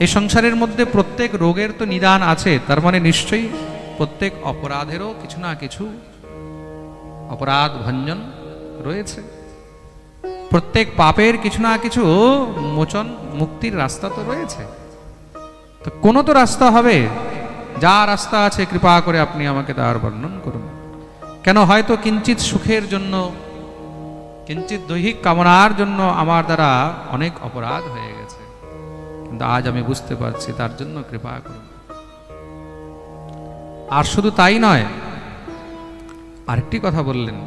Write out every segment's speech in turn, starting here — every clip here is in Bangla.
এই সংসারের মধ্যে প্রত্যেক রোগের তো নিদান আছে, তার মানে নিশ্চয়ই প্রত্যেক অপরাধেরও কিছু না কিছু অপরাধ ভঞ্জন রয়েছে। প্রত্যেক পাপের কিছু না কিছু মোচন মুক্তির রাস্তা তো রয়েছে। তো কোনো তো রাস্তা হবে, যা রাস্তা আছে কৃপা করে আপনি আমাকে তার বর্ণন করুন। কেন হয়তো কিঞ্চিত সুখের জন্য, কিঞ্চিত দৈহিক কামনার জন্য আমার দ্বারা অনেক অপরাধ হয়ে গেছে, কিন্তু আজ আমি বুঝতে পারছি, তার জন্য কৃপা করুন। আর শুধু তাই নয়, আরেকটি কথা বললেন,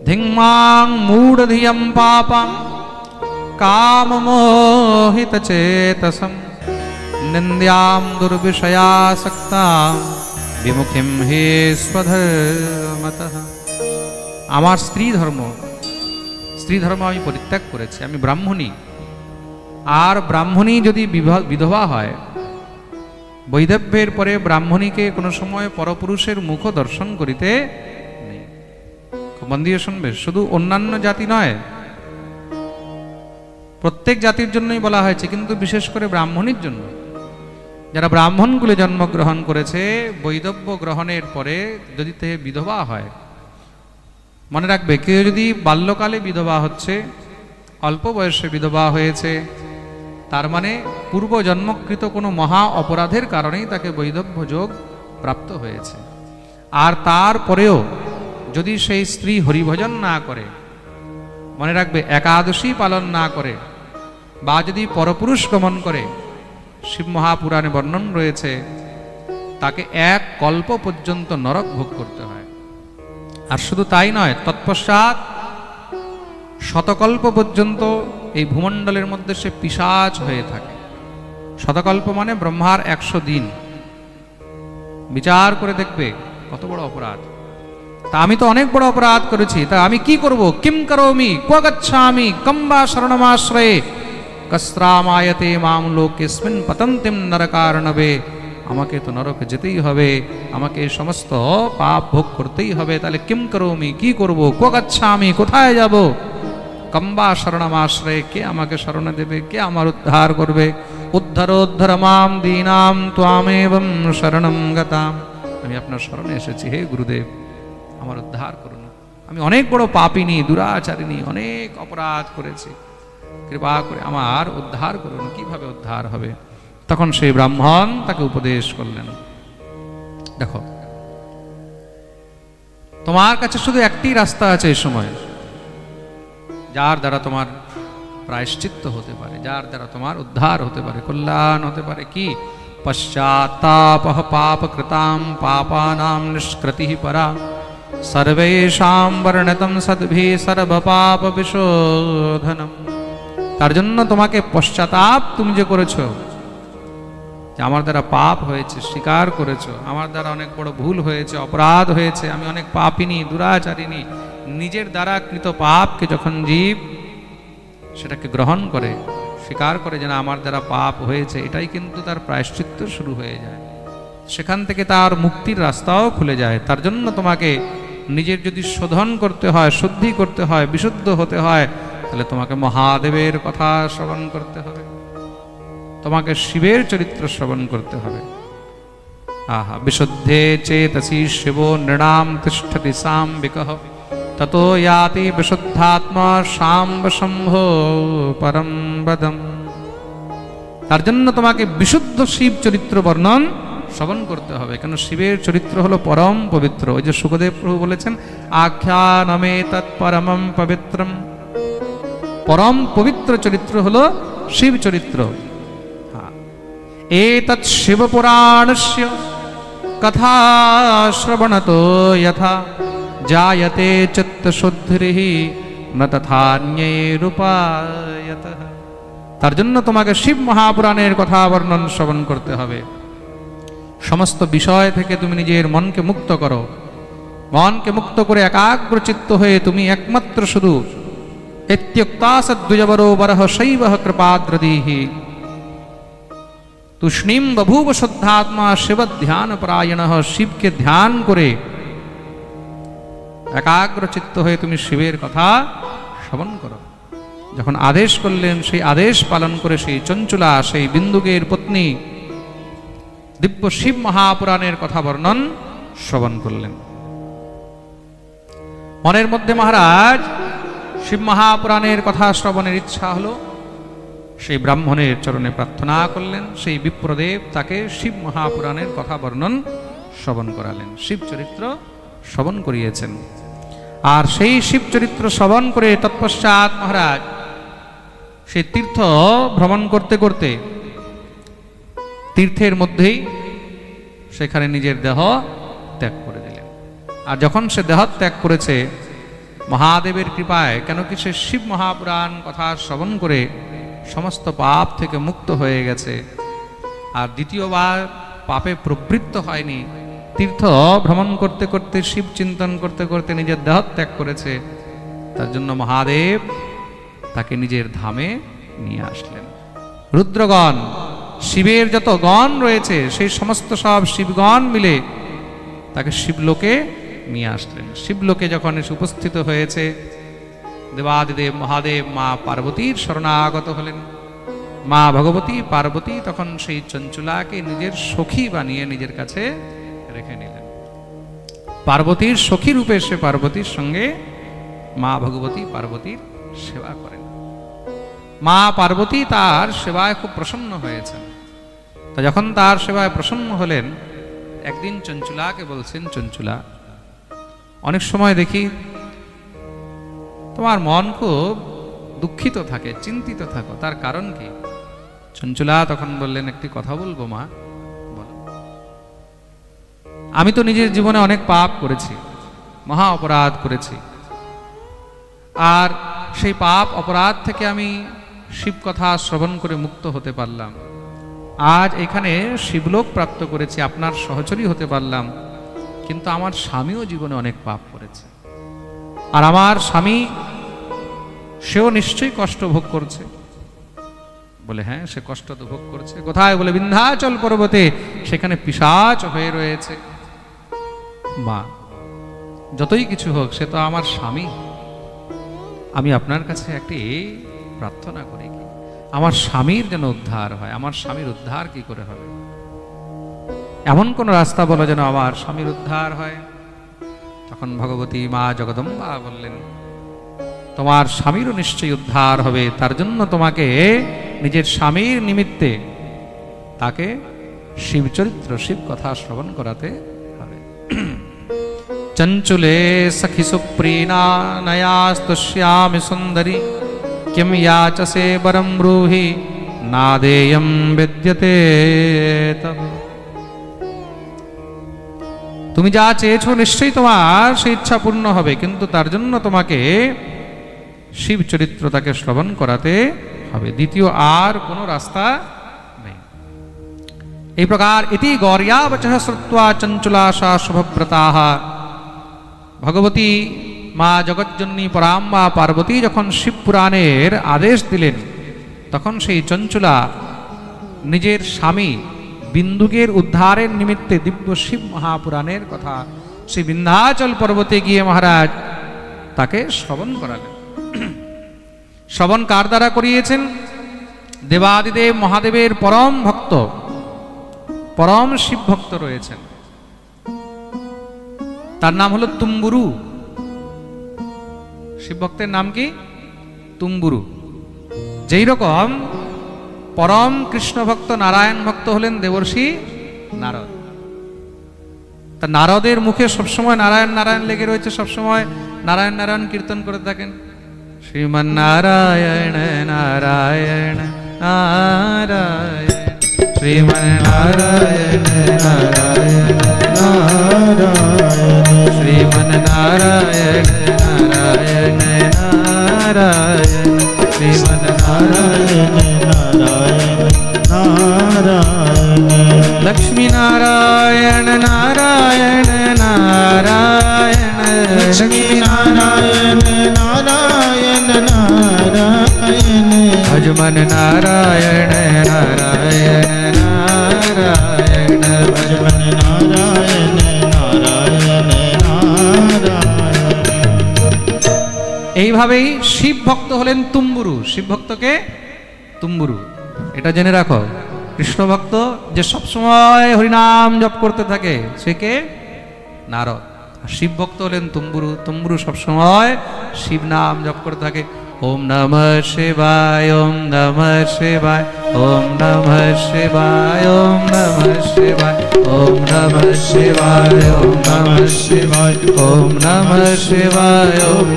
ধিংমাং মূঢ়ধিয়ম পাপং কামমোহিত চেতসম নিന്ദ്যাম দুর্বিষয়াসক্তাম বিমুখিম হে স্বধর্মতঃ। আমার স্ত্রী ধর্ম আমি পরিত্যাগ করেছি, আমি ব্রাহ্মণী। আর ব্রাহ্মণী যদি বিধবা হয়, বৈধব্যের পরে ব্রাহ্মণীকে কোনো সময় পরপুরুষের মুখ দর্শন করিতে নেই। খুব মন দিয়ে শুনবে, শুধু অন্যান্য জাতি নয়, প্রত্যেক জাতির জন্যই বলা হয়েছে, কিন্তু বিশেষ করে ব্রাহ্মণীর জন্য। যারা ব্রাহ্মণ কুলে জন্মগ্রহণ করেছে, বৈধব্য গ্রহণের পরে যদি তে বিধবা হয়, মনে রাখবে, কেউ যদি বাল্যকালে বিধবা হচ্ছে, অল্প বয়সে বিধবা হয়েছে, তার মানে পূর্ব জন্মকৃত কোনো মহা অপরাধের কারণেই তাকে বৈধব্য যোগ প্রাপ্ত হয়েছে। আর তারপরেও যদি সেই স্ত্রী হরিভজন না করে, মনে রাখবে, একাদশী পালন না করে, বা যদি পরপুরুষ গমন করে, শিব মহাপুরাণে বর্ণন রয়েছে, তাকে এক কল্প পর্যন্ত নরক ভোগ করতে হয়। আর শুধু তাই নয়, তৎপশ্চাৎ শতকল্প পর্যন্ত এই ভূমণ্ডলের মধ্যে সে পিশাচ হয়ে থাকে। শতকল্প মানে ব্রহ্মার 100 দিন। বিচার করে দেখবে কত বড় অপরাধ। তা আমি তো অনেক বড় অপরাধ করেছি, তা আমি কি করব? কিম করোমি ক্ব গচ্ছামি কম বা শরণমাশ্রয়ে কস্ত্রামায়তে মাম লোকেস্মিন পতন্তিম নরকার্ণবে। আমাকে তো নরকে যেতেই হবে, আমাকে এই সমস্ত পাপ ভোগ করতেই হবে। তাহলে কিম করোমি, কি করব? ক্ব গচ্ছামি, কোথায় যাব? কম্বা শরণমাশ্রয়ে, কে আমাকে শরণ দেবে, কে আমার উদ্ধার করবে? উদ্ধারোদ্ধার মাম দীনাম ত্বামেবং শরণং গতাম। আমি আপনার শরণে এসেছি, হে গুরুদেব, আমার উদ্ধার করুন। আমি অনেক বড় পাপিনী, দুরাচারিণী, অনেক অপরাধ করেছি, কৃপা করে আমার উদ্ধার করুন। কিভাবে উদ্ধার হবে? তখন সেই ব্রাহ্মণ তাকে উপদেশ করলেন, দেখো, তোমার কাছে শুধু একটি রাস্তা আছে এই সময়, যার দ্বারা তোমার প্রায়শ্চিত্ত হতে পারে, যার দ্বারা তোমার উদ্ধার হতে পারে, কল্যাণ হতে পারে। কি? পশ্চাত্তাপঃ পাপকৃতাম পাপানাম নিষ্কৃতিঃ পরা সর্বেষাং বর্ণিতং সদ্ভিঃ সর্বপাপ বিশোধনম। তার জন্য তোমাকে পশ্চাতাপ, তুমি যে করেছো, যে আমার দ্বারা পাপ হয়েছে, স্বীকার করেছো, আমার দ্বারা অনেক বড় ভুল হয়েছে, অপরাধ হয়েছে, আমি অনেক পাপিনী, দুরাচারিণী। নিজের দ্বারা কৃত পাপকে যখন জীব সেটাকে গ্রহণ করে, স্বীকার করে যে না, আমার দ্বারা পাপ হয়েছে, এটাই কিন্তু তার প্রায়শ্চিত্ত শুরু হয়ে যায়। সেখান থেকে তার মুক্তির রাস্তাও খুলে যায়। তার জন্য তোমাকে নিজের যদি শোধন করতে হয়, শুদ্ধি করতে হয়, বিশুদ্ধ হতে হয়, তাহলে তোমাকে মহাদেবের কথা শ্রবণ করতে হবে, তোমাকে শিবের চরিত্র শ্রবণ করতে হবে। আহা, বিশুদ্ধে চেতসি শিব নৃণাম তিষ্ঠতি সাম্বিকঃ ততো ইয়াতি বিশুদ্ধাত্মা সাম্ব শম্ভো পরম পদম। তার জন্য তোমাকে বিশুদ্ধ শিব চরিত্র বর্ণন শ্রবণ করতে হবে, কেন শিবের চরিত্র হলো পরম পবিত্র। ওই যে সুখদেব প্রভু বলেছেন, আখ্যানমে তৎপরমম পবিত্রম। পরম পবিত্র চরিত্র হলো শিব চরিত্র। এতৎ শিব পুরাণস্য কথা শ্রবণতো যথা জায়তে চিত্তশুদ্ধিঃ ন তথান্যৈরুপায়তঃ। তার জন্য তোমাকে শিব মহাপুরাণের কথা বর্ণন শ্রবণ করতে হবে। সমস্ত বিষয় থেকে তুমি নিজের মনকে মুক্ত করো, মনকে মুক্ত করে একাগ্রচিত্ত হয়ে তুমি একমাত্র শুধু ইত্যক্তা সদ্দ্বিজবরো বরহ শৈবঃ কৃপাদ্রদীঃ তুষ্ণীম বভূব শুদ্ধাত্মা শিব ধ্যান পরায়ণঃ। শিবকে ধ্যান করে একাগ্রচিত্ত হয়ে তুমি শিবের কথা শ্রবণ করো। যখন আদেশ করলেন, সেই আদেশ পালন করে সেই চঞ্চুলা, সেই বিন্দুকের পত্নী দিব্য শিব মহাপুরাণের কথা বর্ণন শ্রবণ করলেন। মনের মধ্যে মহারাজ শিব মহাপুরাণের কথা শ্রবণের ইচ্ছা হলো। সেই ব্রাহ্মণের চরণে প্রার্থনা করলেন। সেই বিপ্রদেব তাকে শিব মহাপুরাণের কথা বর্ণন শ্রবণ করালেন, শিব চরিত্র শ্রবণ করিয়েছেন। আর সেই শিব চরিত্র শ্রবণ করে তৎপশ্চাৎ মহারাজ সেই তীর্থ ভ্রমণ করতে করতে তীর্থের মধ্যেই সেখানে নিজের দেহ ত্যাগ করে দিলেন। আর যখন সে দেহ ত্যাগ করেছে, মহাদেবের কৃপায়, কেন কি সে শিব মহাপুরাণ কথা শ্রবণ করে সমস্ত পাপ থেকে মুক্ত হয়ে গেছে, আর দ্বিতীয়বার পাপে প্রবৃত্ত হয়নি। তীর্থ ভ্রমণ করতে করতে, শিব চিন্তন করতে করতে নিজের দেহ ত্যাগ করেছে, তার জন্য মহাদেব তাকে নিজের ধামে নিয়ে আসলেন। রুদ্রগণ, শিবের যত গণ রয়েছে, সেই সমস্ত সব শিবগণ মিলে তাকে শিবলোকে নিয়ে আসলেন। শিবলোকে যখন এসে উপস্থিত হয়েছে, দেবাদিদেব মহাদেব মা পার্বতীর শরণাগত হলেন। মা ভগবতী পার্বতী তখন সেই চঞ্চুলাকে নিজের সখী বানিয়ে নিজের কাছে রেখে নিলেন। পার্বতীর সখী রূপে সে পার্বতীর সঙ্গে মা ভগবতী পার্বতীর সেবা করেন। মা পার্বতী তার সেবায় খুব প্রসন্ন হয়েছেন। তা যখন তার সেবায় প্রসন্ন হলেন, একদিন চঞ্চুলাকে বলছেন, চঞ্চুলা, অনেক সময় দেখি তোমার মন খুব দুঃখিত থাকে, চিন্তিত থাকো, তার কারণ কি? চঞ্চুলা তখন বললেন, একটি কথা বলবো মা। বলো। আমি তো নিজের জীবনে অনেক পাপ করেছি, মহা অপরাধ করেছি, আর সেই পাপ অপরাধ থেকে আমি শিব কথা শ্রবণ করে মুক্ত হতে পারলাম। আজ এখানে শিবলোক প্রাপ্ত করেছি, আপনার সহচরী হতে পারলাম, কিন্তু আমার স্বামীও জীবনে অনেক পাপ করেছে, আর আমার স্বামী সেও নিশ্চয়ই কষ্ট ভোগ করছে। বলে, হ্যাঁ, সে কষ্ট তো ভোগ করছে। কোথায়? বলে, বিন্ধ্যাচল পর্বতে, সেখানে পিশাচ হয়ে রয়েছে। মা, যতই কিছু হোক, সে তো আমার স্বামী। আমি আপনার কাছে একটি প্রার্থনা করি, কি আমার স্বামীর যেন উদ্ধার হয়। আমার স্বামীর উদ্ধার কি করে হবে? এমন কোন রাস্তা বলো যেন আমার স্বামীর উদ্ধার হয়। তখন ভগবতী মা জগদম্বা বললেন, তোমার স্বামীরও নিশ্চয়ই উদ্ধার হবে, তার জন্য তোমাকে নিজের স্বামীর নিমিত্তে তাকে শিব চরিত্র, শিব কথা শ্রবণ করাতে হবে। চঞ্চুলে সখী সুপ্রীণা নয়াস্তস্যামি সুন্দরী কিম याचसे বরম ব্রূহি নাদেয়ম বিদ্যতে তব। তুমি যা চেয়েছো নিশ্চয়ই তোমার সেই ইচ্ছা পূর্ণ হবে, কিন্তু তার জন্য তোমাকে শিব চরিত্র তাকে শ্রবণ করাতে হবে, দ্বিতীয় আর কোনো রাস্তা নেই। এই প্রকার ইতি গৌর্যা বচঃ শ্রুত্বা চঞ্চুলাশা শুভব্রতাঃ। ভগবতী মা জগজ্জননী পরাম্বা পার্বতী যখন শিব পুরাণের আদেশ দিলেন, তখন সেই চঞ্চুলা নিজের স্বামী বিন্দুকের উদ্ধারের নিমিত্তে দিব্য শিব মহাপুরাণের কথা সেই বিন্ধ্যাচল পর্বতে গিয়ে মহারাজ তাকে শ্রবণ করালেন। শ্রবণ কার দ্বারা করিয়েছেন? দেবাদিদেব মহাদেবের পরম ভক্ত, পরম শিব ভক্ত রয়েছেন, তার নাম হলো তুম্বুরু। শিব ভক্তের নাম কি? তুম্বুরু। যেই রকম পরম কৃষ্ণ ভক্ত নারায়ণ ভক্ত হলেন দেবর্ষি নারদ। তা নারদের মুখে সবসময় নারায়ণ নারায়ণ লেগে রয়েছে, সবসময় নারায়ণ নারায়ণ কীর্তন করে থাকেন। শ্রীমন্নারায়ণ নারায়ণ নারায়ণ, শ্রীমন্নারায়ণ নারায়ণ নারায়ণ, শ্রীমন্নারায়ণ নারায়ণ নারায়ণ, শ্রীমন্নারায়ণ নারায়ণ নারায়ণ, লক্ষ্মী নারায়ণ নারায়ণ নারায়ণ, লক্ষ্মী নারায়ণ নারায়ণ নারায়ণ, ভজমন নারায়ণ নারায়ণ নারায়ণ, ভজমন নারায়ণ নারায়ণ নারায়ণ। এইভাবেই শিব ভক্ত হলেন তুম্বুরু। শিব ভক্তকে তুম্বুরু, এটা জেনে রাখো। কৃষ্ণ ভক্ত যে সবসময় হরিনাম জপ করতে থাকে সে কে? নারদ। আর শিব ভক্ত হলেন তুম্বুরু। তুম্বুরু সবসময় শিব নাম জপ করতে থাকে। ওম নমঃ শিবায়, ওম নমঃ শিবায়, ওম নমঃ শিবায়, ওম নমঃ শিবায়, ওম নমঃ শিবায়, ওম নমঃ শিবায়, ওম নমঃ শিবায়, ওম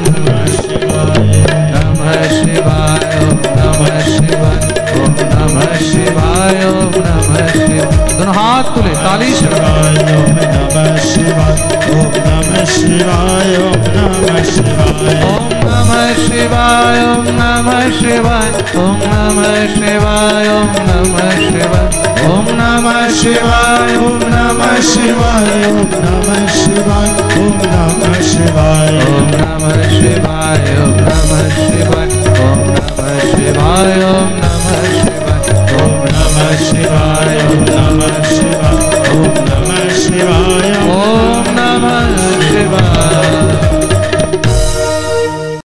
নমঃ শিবায়, ওম নমঃ শিবায়, ওম নমঃ শিবায়, ওম নমঃ শিবায়। दोनों हाथ तुले ताली से ओम नमः शिवाय, ओम नमः शिवाय, ओम नमः शिवाय, ओम नमः शिवाय, ओम नमः शिवाय, ओम नमः शिवाय, ओम नमः शिवाय, ओम नमः शिवाय, ओम नमः शिवाय, ओम नमः शिवाय, ओम नमः शिवाय, ओम नमः शिवाय, ओम नमः शिवाय, ओम नमः शिवाय, ओम नमः शिवाय।